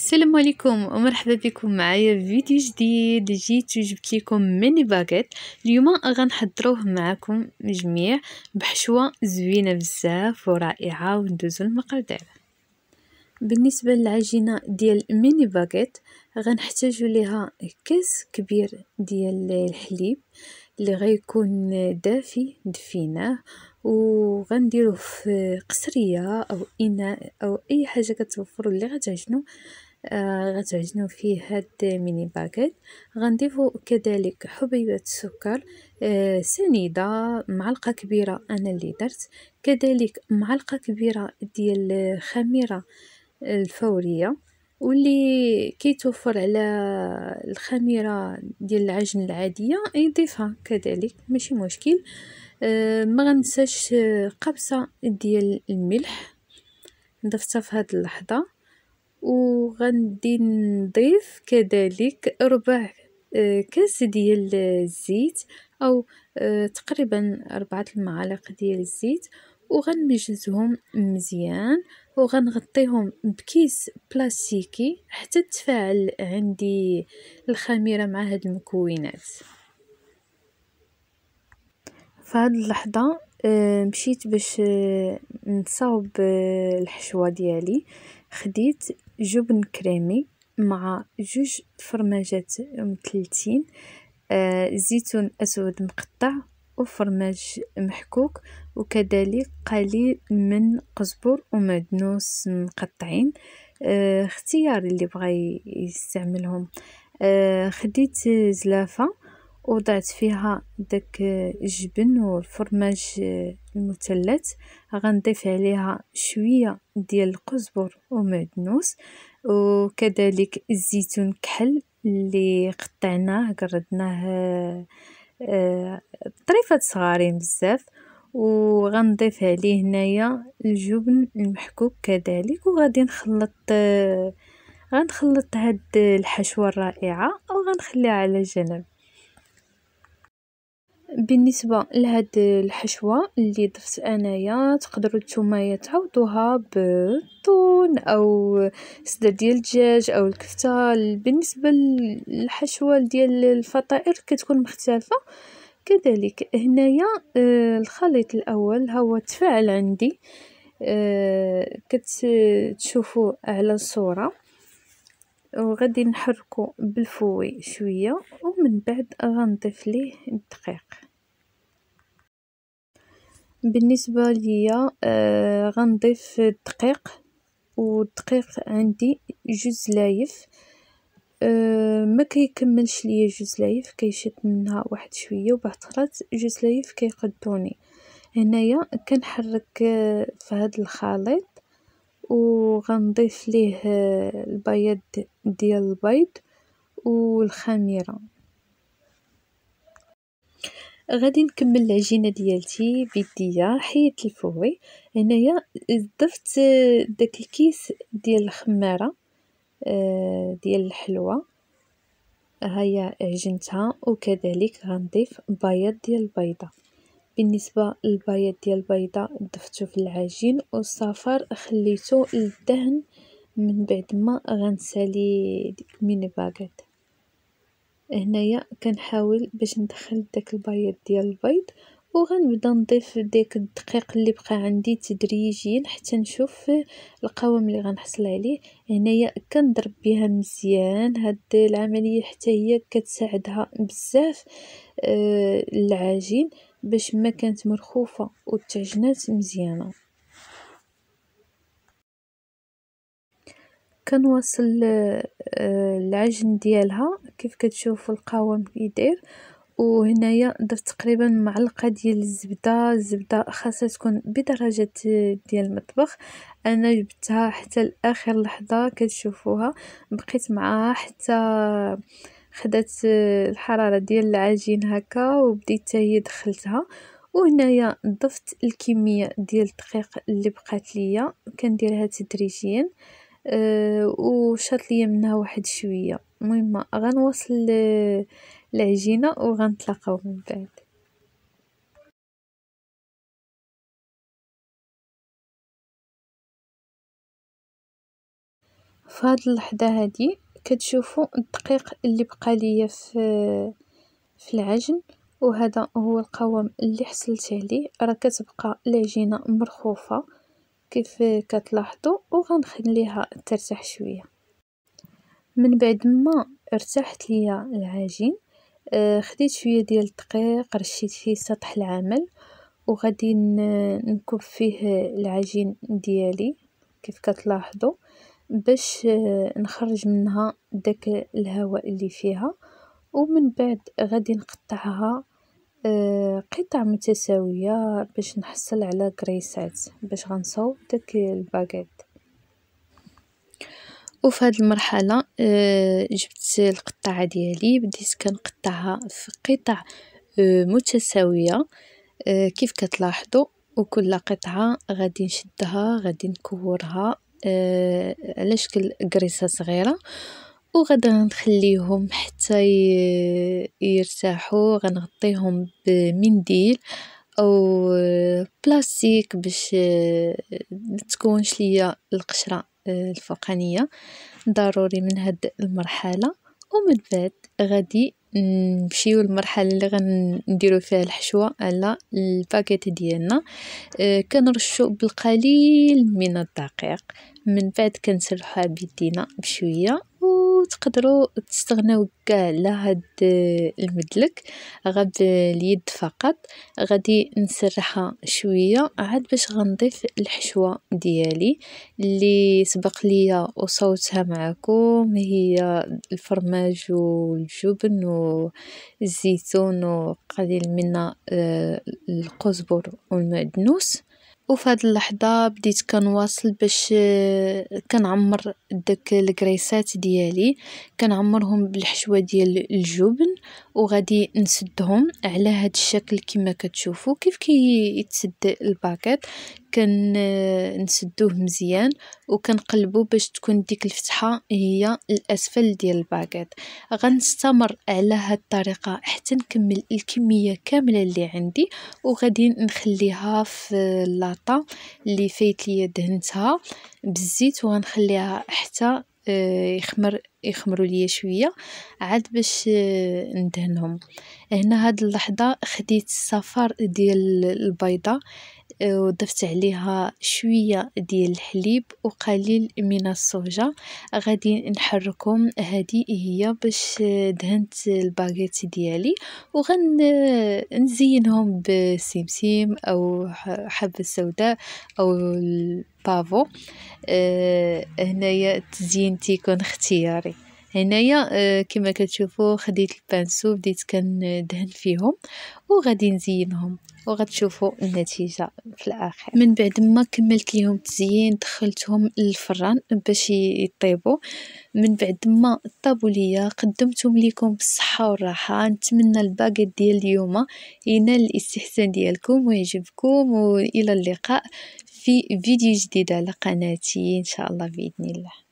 السلام عليكم ومرحبا بكم معايا في فيديو جديد. جيت وجبت لكم ميني باغيت. اليوم غنحضروه معكم جميع بحشوه زوينه بزاف ورائعه وندوزو المقادير. بالنسبه للعجينه ديال ميني باغيت غنحتاجو ليها كاس كبير ديال الحليب اللي غيكون دافي دفيناه وغنديروه في قصريه او اناء او اي حاجه كتوفروا اللي غتعجنوا فيه هاد ميني باغيت. غنضيفوا كذلك حبيبات السكر سنيده، معلقه كبيره انا اللي درت، كذلك معلقه كبيره ديال خميره الفوريه واللي كيتوفر على الخميره ديال العجن العاديه يضيفها كذلك ماشي مشكل. ما غنساش قبصه ديال الملح ضفتها في هذه اللحظه، وغندي نضيف كذلك ربع كاس ديال الزيت او تقريبا 4 المعالق ديال الزيت، وغنمجزهم مزيان وغنغطيهم بكيس بلاستيكي حتى تفاعل عندي الخميره مع هاد المكونات. في هاد اللحظه مشيت باش نصاوب الحشوه ديالي. خديت جبن كريمي مع 2 فرماجات مثلثين، زيتون اسود مقطع وفرماج محكوك، وكذلك قليل من قزبر ومعدنوس مقطعين، اختيار اللي بغى يستعملهم. خديت زلافه وضعت فيها داك الجبن والفرماج المثلث، غنضيف عليها شويه ديال القزبر ومعدنوس وكذلك الزيتون كحل اللي قطعناه قردناه طريفات صغارين بزاف، وغنضيف عليه هنايا الجبن المحكوك كذلك، وغادي غنخلط هاد الحشوه الرائعه وغنخليها على جنب. بالنسبه لهاد الحشوه اللي ضفت انايا تقدروا نتوما تعوضوها بالطون او صدر ديال الدجاج او الكفته. بالنسبه للحشوه ديال الفطائر كتكون مختلفه كذلك. هنايا الخليط الاول هو تفاعل عندي، كتشوفوا على الصوره، وغادي نحركو بالفوي شويه ومن بعد غنضيف ليه الدقيق. بالنسبه ليا غنضيف الدقيق، والدقيق عندي 2 لايف، ما كيكملش ليا 2 لايف، كيشد منها واحد شويه وبعد خطرات 2 لايف كيقدوني. هنايا كنحرك في هذا الخليط وغنضيف ليه البياض ديال البيض والخميره. غادي نكمل العجينه ديالتي بيديا. حيدت الفوي، هنايا ضفت داك الكيس ديال الخماره ديال الحلوى، هيا عجنتها، وكذلك غنضيف بياض ديال البيضه. بالنسبه للبياض ديال البيضه ضفتو في العجين والصفار خليته للدهن من بعد ما غنسالي ديك الميني باغيت. هنايا كنحاول باش ندخل داك البياض ديال البيض وغنبدا نضيف داك الدقيق اللي بقى عندي تدريجيا حتى نشوف القوام اللي غنحصل عليه. هنايا كنضرب بها مزيان، هاد العمليه حتى هي كتساعدها بزاف العجين باش ما كانت مرخوفه وتعجنات مزيانه. كنواصل العجن ديالها كيف كتشوفوا القوام كيداير. وهنايا درت تقريبا معلقه ديال الزبده خاصها تكون بدرجه ديال المطبخ، انا جبتها حتى لاخر لحظه كتشوفوها، بقيت معاها حتى خدات الحراره ديال العجين هكا وبديت هي دخلتها. وهنايا ضفت الكميه ديال الدقيق اللي بقات ليا، كنديرها تدريجيا وشاط ليا منها واحد شويه. المهم غنواصل العجينه وغنتلاقاو من بعد. وفي هاد اللحظة هادي كتشوفوا الدقيق اللي بقى ليا في العجن، وهذا هو القوام اللي حصلت عليه. راه كتبقى العجينة مرخوفة كيف كتلاحظوا، وغنخليها ترتاح شوية. من بعد ما ارتاحت ليا العجين خديت شوية ديال الدقيق رشيت فيه سطح العمل، وغادي نكب فيه العجين ديالي كيف كتلاحظوا باش نخرج منها داك الهواء اللي فيها. ومن بعد غادي نقطعها قطع متساوية باش نحصل على كريسات باش غنصاوب داك الباغيت. وفي هاد المرحلة جبت القطعة ديالي بديت كنقطعها في قطع متساوية كيف كتلاحظوا، وكل قطعة غادي نشدها غادي نكورها على شكل كريسة صغيرة، وغادا نخليهم حتى يرتاحوا. غنغطيهم بمنديل او بلاستيك باش متكونش ليا القشرة الفوقانية. ضروري من هاد المرحلة. ومن بعد غادي نمشيو للمرحلة اللي غنديرو فيها الحشوة على الباكيت ديالنا. كنرشو بالقليل من الدقيق، من بعد كنسرحوها بيدينا بشوية. وتقدروا تستغناو كاع على هاد المدلك غير باليد فقط. غادي نسرحها شوية عاد باش غنضيف الحشوة ديالي اللي سبق ليا وصوتها معكم، هي الفرماج والجبن والزيتون وقليل من القزبر والمعدنوس. وفي هاد اللحظة بديت كنواصل باش كنعمر داك الكريسات ديالي، كنعمرهم بالحشوة ديال الجبن، وغادي نسدهم على هاد الشكل كما كتشوفوا كيف كيتسد الباكيت. نسدوه مزيان وكنقلبوا باش تكون ديك الفتحة هي الاسفل ديال الباكيت. غنستمر على هاد الطريقة حتى نكمل الكمية كاملة اللي عندي، وغادي نخليها في اللاطة اللي فايت ليا دهنتها بالزيت، وغنخليها حتى يخمروا ليا شويه عاد باش ندهنهم. هنا هاد اللحظة خديت الصفار ديال البيضة وضفت عليها شوية ديال الحليب وقليل من الصوجة. غادي نحركهم، هذه هي باش دهنت الباغيت ديالي. نزينهم بسمسم او حبة سوداء او البافو. هنايا التزيين تيكون اختياري. هنايا كما كتشوفوا خديت البانسو بديت كندهن فيهم وغادي نزينهم، وغتشوفوا النتيجة في الآخر. من بعد ما كملت ليهم التزيين دخلتهم للفران باش يطيبوا. من بعد ما طابوا ليا قدمتهم لكم بالصحة والراحة. نتمنى الباغيت ديال اليوم ينال الاستحسان ديالكم ويعجبكم، والى اللقاء في فيديو جديد على قناتي ان شاء الله باذن الله.